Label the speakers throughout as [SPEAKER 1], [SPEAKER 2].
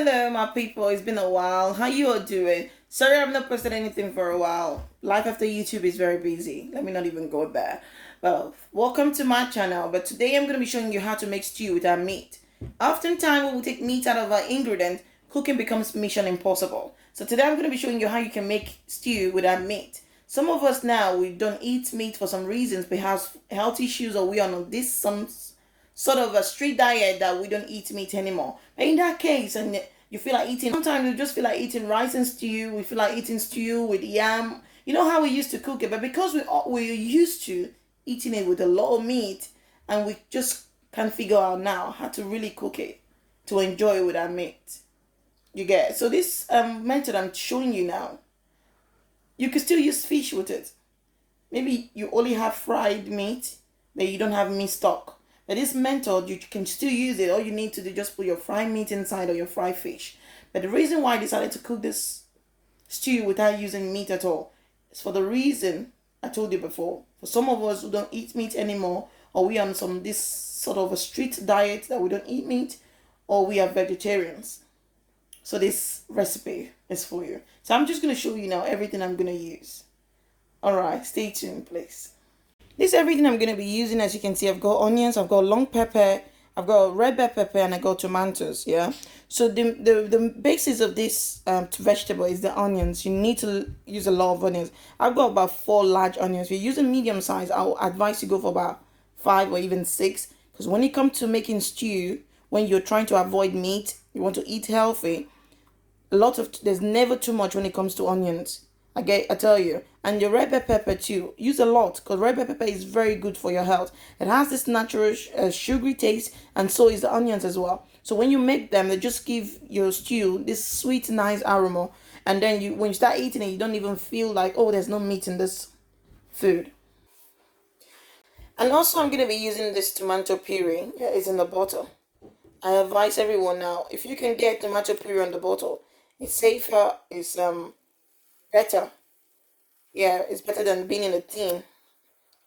[SPEAKER 1] Hello my people, it's been a while. How you all doing? Sorry I've not posted anything for a while. Life after YouTube is very busy. Let me not even go there. Well, welcome to my channel. But today I'm going to be showing you how to make stew with our meat. Oftentimes when we take meat out of our ingredient, cooking becomes mission impossible. So today I'm going to be showing you how you can make stew with our meat. Some of us now, we don't eat meat for some reasons, perhaps health issues, or we are on this some sort of a street diet that we don't eat meat anymore. But in that case, and you feel like eating, sometimes you just feel like eating rice and stew. We feel like eating stew with yam. You know how we used to cook it, but because we're used to eating it with a lot of meat, and we just can't figure out now how to really cook it to enjoy it with our meat. You get it? So this method I'm showing you now, you can still use fish with it. Maybe you only have fried meat, but you don't have meat stock. But this method, you can still use it. All you need to do is just put your fried meat inside or your fried fish. But the reason why I decided to cook this stew without using meat at all is for the reason I told you before. For some of us who don't eat meat anymore, or we are on this sort of a strict diet that we don't eat meat, or we are vegetarians. So this recipe is for you. So I'm just going to show you now everything I'm going to use. Alright, stay tuned please. This is everything I'm going to be using. As you can see, I've got onions, I've got long pepper, I've got red bell pepper, and I got tomatoes, yeah? So the basis of this vegetable is the onions. You need to use a lot of onions. I've got about 4 large onions. If you're using medium size, I'll advise you go for about 5 or even 6. Because when it comes to making stew, when you're trying to avoid meat, you want to eat healthy, there's never too much when it comes to onions. I tell you. And your red bell pepper too, use a lot, because red bell pepper is very good for your health. It has this natural sugary taste, and so is the onions as well. So when you make them, they just give your stew this sweet, nice aroma. And then when you start eating it, you don't even feel like, oh, there's no meat in this food. And also I'm going to be using this tomato puree. Yeah, it's in the bottle. I advise everyone now, if you can get tomato puree on the bottle, it's safer, it's better. Yeah, it's better than being in a tin.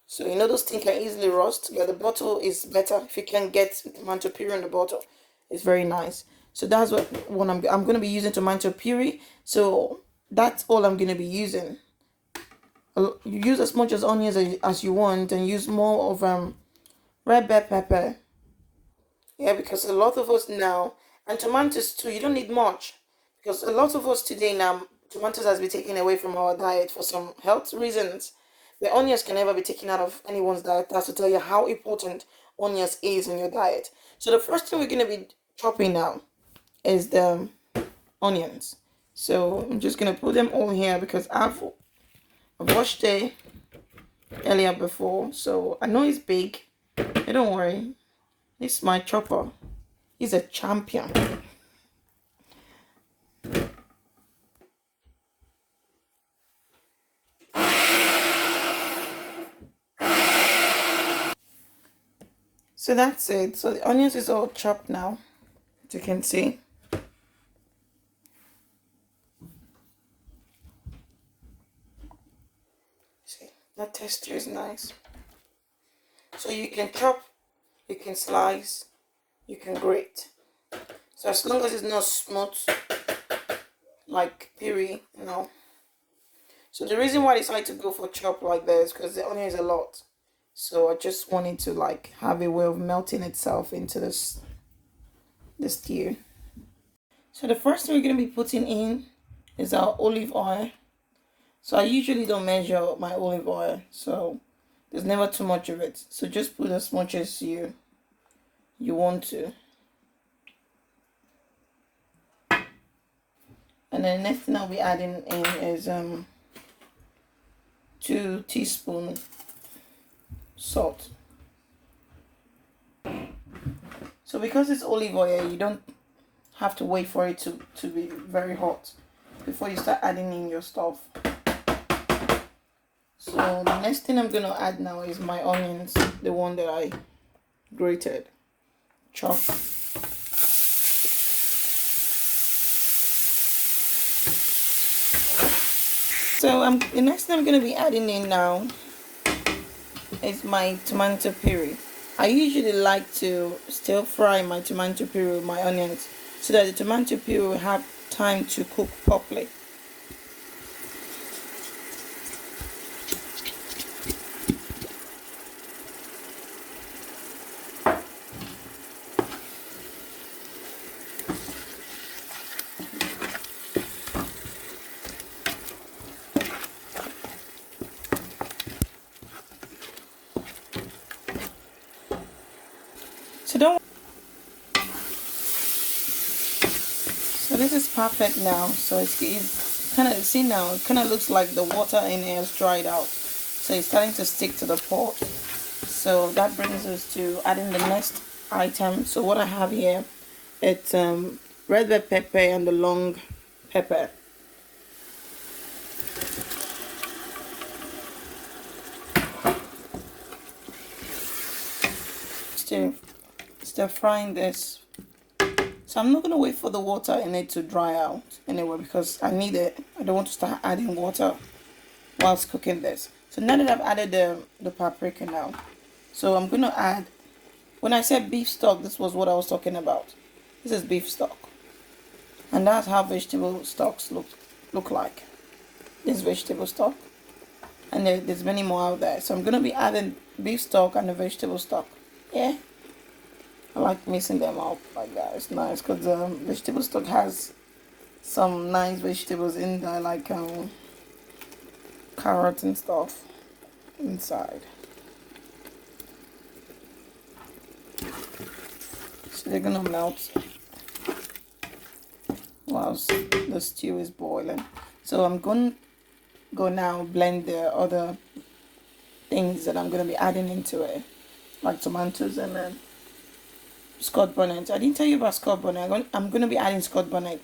[SPEAKER 1] So you know those things can easily rust, but the bottle is better. If you can get tomato puree in the bottle, it's very nice. So that's what I'm going to be using, tomato puree. So that's all I'm going to be using. You use as much as onions as you want, and use more of red bell pepper. Yeah, because a lot of us now, and tomatoes too, you don't need much, because a lot of us today now, tomatoes has been taken away from our diet for some health reasons. The onions can never be taken out of anyone's diet. That's to tell you how important onions is in your diet. So the first thing we're going to be chopping now is the onions. So I'm just going to put them all here because I've washed it earlier before. So I know it's big. But don't worry. This is my chopper. He's a champion. So that's it. So the onions is all chopped now, as you can see. See, that texture is nice. So you can chop, you can slice, you can grate. So as long as it's not smooth, like puree, you know. So the reason why I decided to go for chop like this, because the onion is a lot. So I just wanted to like have a way of melting itself into this stew. So the first thing we're going to be putting in is our olive oil. So I usually don't measure my olive oil, so there's never too much of it. So just put as much as you want to. And then the next thing I'll be adding in is 2 teaspoons salt. So because it's olive oil, you don't have to wait for it to be very hot before you start adding in your stuff. So the next thing I'm going to add now is my onions, the one that I grated, chopped. So the next thing I'm going to be adding in now is my tomato puree. I usually like to stir fry my tomato puree with my onions. so that the tomato puree will have time to cook properly. So don't. So this is perfect now. So it's kind of, see now, it kind of looks like the water in it has dried out. So it's starting to stick to the pot. So that brings us to adding the next item. So what I have here, it's red bell pepper and the long pepper. Still frying this. So I'm not going to wait for the water in it to dry out anyway, because I need it. I don't want to start adding water whilst cooking this. So now that I've added the paprika now, so I'm going to add, when I said beef stock, this was what I was talking about. This is beef stock. And that's how vegetable stocks look like. This vegetable stock. And there's many more out there. So I'm going to be adding beef stock and the vegetable stock. Yeah. I like mixing them up like that. It's nice because vegetable stock has some nice vegetables in there, like carrots and stuff inside. So they're gonna melt whilst the stew is boiling. So I'm gonna go now blend the other things that I'm gonna be adding into it, like tomatoes and then Scott bonnet. I didn't tell you about Scott bonnet. I'm going to be adding Scott bonnet.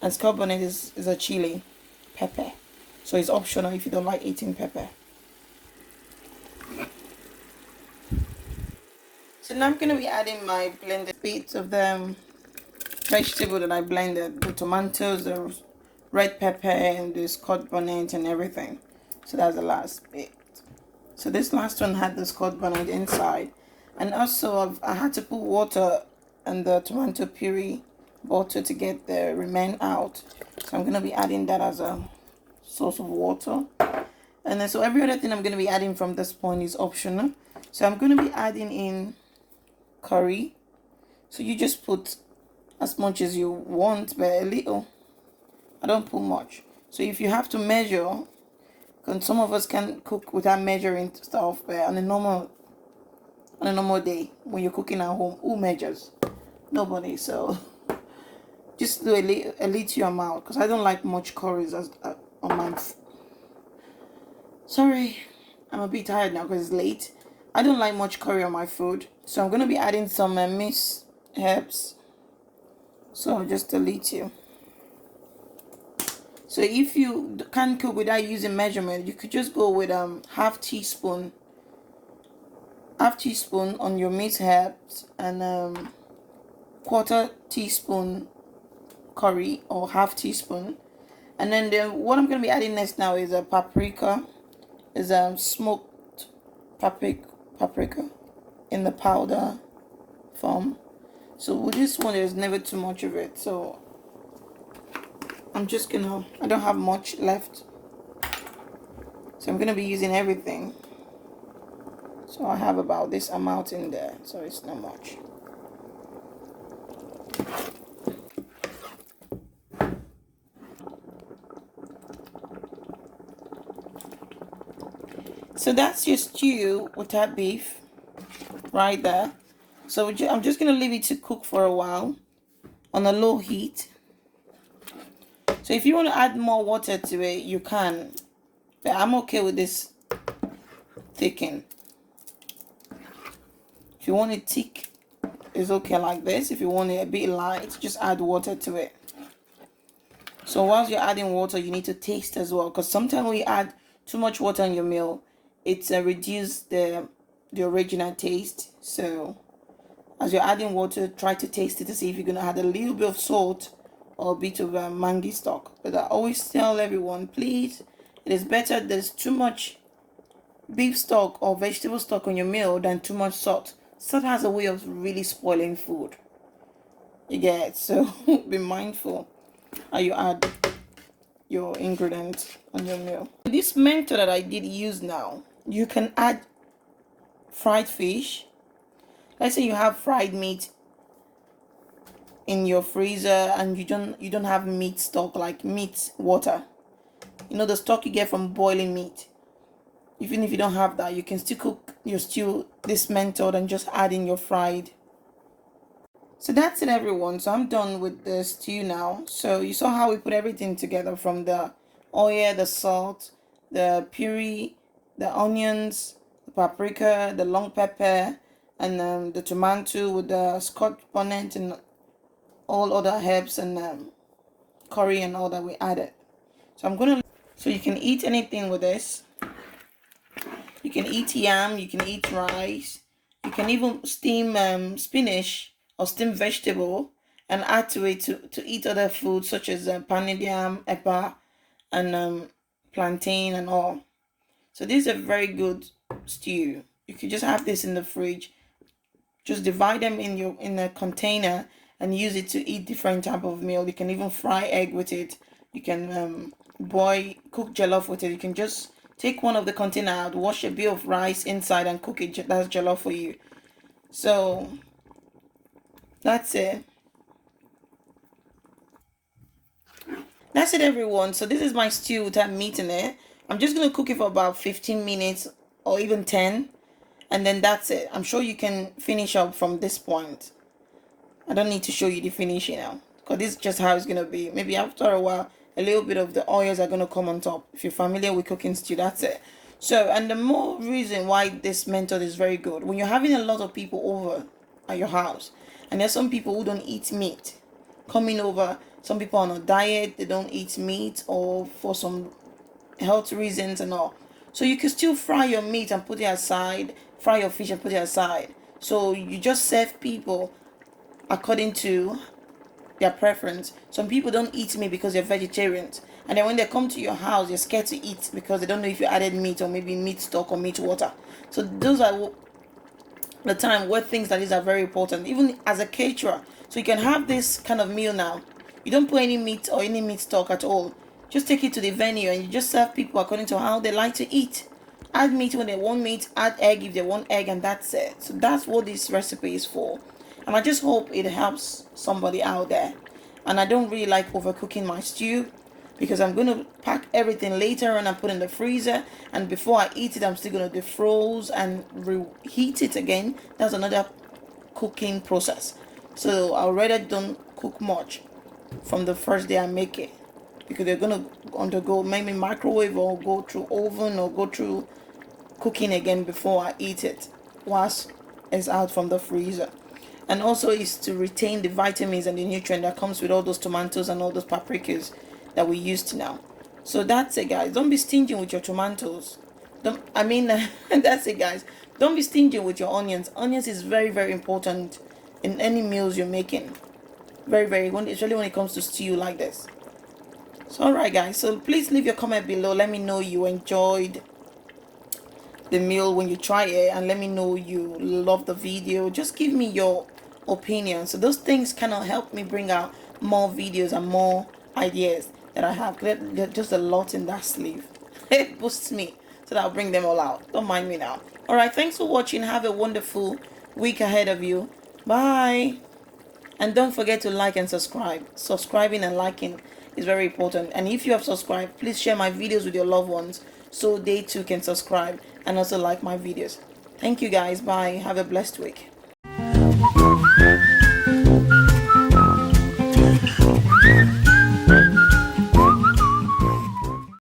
[SPEAKER 1] And Scott bonnet is a chili pepper. So it's optional if you don't like eating pepper. So now I'm going to be adding my blended bits of the vegetable that I blended. The tomatoes, the red pepper, and the Scott bonnet and everything. So that's the last bit. So this last one had the Scott bonnet inside. And also I had to put water in the tomato puree bottle to get the remain out. So I'm going to be adding that as a source of water. And then so every other thing I'm going to be adding from this point is optional. So I'm going to be adding in curry. So you just put as much as you want, but a little. I don't put much. So if you have to measure, because some of us can cook without measuring stuff, but on a normal day when you're cooking at home, who measures? Nobody. So just do a little amount, because I don't like much curries on my sorry, I'm a bit tired now because it's late. I don't like much curry on my food, so I'm going to be adding some mixed herbs. So just a little. So if you can't cook without using measurement, you could just go with half teaspoon on your mixed herbs and quarter teaspoon curry or half teaspoon. And then what I'm going to be adding next now is a paprika. Is smoked paprika in the powder form. So with this one, there's never too much of it. So I don't have much left. So I'm going to be using everything. So I have about this amount in there. So it's not much. So that's your stew with that beef right there. So I'm just going to leave it to cook for a while on a low heat. So if you want to add more water to it, you can. But I'm okay with this thicken. If you want it thick, it's okay like this. If you want it a bit light, just add water to it. So whilst you're adding water, you need to taste as well. Because sometimes when you add too much water in your meal, it's reduce the original taste. So as you're adding water, try to taste it to see if you're going to add a little bit of salt or a bit of mangi stock. But I always tell everyone, please, it is better there's too much beef stock or vegetable stock on your meal than too much salt. Salt has a way of really spoiling food. You get, so be mindful how you add your ingredients on your meal. This method that I did use now, you can add fried fish. Let's say you have fried meat in your freezer and you don't have meat stock, like meat water, you know, the stock you get from boiling meat. Even if you don't have that, you can still cook your stew this method and just add in your fried. So that's it, everyone. So I'm done with the stew now. So you saw how we put everything together, from the oil, the salt, the puree, the onions, the paprika, the long pepper, and the tomato with the scotch bonnet and all other herbs and curry and all that we added. So so you can eat anything with this. You can eat yam, you can eat rice, you can even steam spinach or steam vegetable and add to it to eat other foods such as pounded yam, eppa, and plantain and all. So this is a very good stew. You can just have this in the fridge. Just divide them in a container and use it to eat different type of meal. You can even fry egg with it. You can cook jollof with it. You can just take one of the container out, wash a bit of rice inside and cook it. That's jollof for you. So that's it. That's it, everyone. So this is my stew with that meat in it. I'm just going to cook it for about 15 minutes or even 10. And then that's it. I'm sure you can finish up from this point. I don't need to show you the finish, you know, because this is just how it's going to be. Maybe after a while, a little bit of the oils are going to come on top. If you're familiar with cooking stew, that's it. So, and the more reason why this method is very good, when you're having a lot of people over at your house, and there's some people who don't eat meat coming over, some people on a diet, they don't eat meat or for some health reasons and all. So you can still fry your meat and put it aside, fry your fish and put it aside. So you just serve people according to their preference. Some people don't eat meat because they're vegetarians, and then when they come to your house, they're scared to eat because they don't know if you added meat or maybe meat stock or meat water. So those are the time where things like these are very important, even as a caterer. So you can have this kind of meal now. You don't put any meat or any meat stock at all. Just take it to the venue and you just serve people according to how they like to eat. Add meat when they want meat, add egg if they want egg, and that's it. So that's what this recipe is for. And I just hope it helps somebody out there. And I don't really like overcooking my stew because I'm going to pack everything later and put in the freezer. And before I eat it, I'm still going to defroze and reheat it again. That's another cooking process. So I already don't cook much from the first day I make it, because they're going to undergo maybe microwave or go through oven or go through cooking again before I eat it once it's out from the freezer. And also is to retain the vitamins and the nutrient that comes with all those tomatoes and all those paprikas that we used now. So that's it, guys. Don't be stingy with your tomatoes. That's it, guys. Don't be stingy with your onions. Onions is very, very important in any meals you're making. Very, very, especially when it comes to stew like this. So alright, guys, so please leave your comment below. Let me know you enjoyed the meal when you try it, and let me know you love the video. Just give me your opinion. So those things kind of help me bring out more videos and more ideas that I have. There's just a lot in that sleeve. It boosts me so that I'll bring them all out. Don't mind me now. Alright, thanks for watching. Have a wonderful week ahead of you. Bye. And don't forget to like and subscribe. Subscribing and liking is very important. And if you have subscribed, please share my videos with your loved ones so they too can subscribe and also like my videos. Thank you, guys. Bye. Have a blessed week.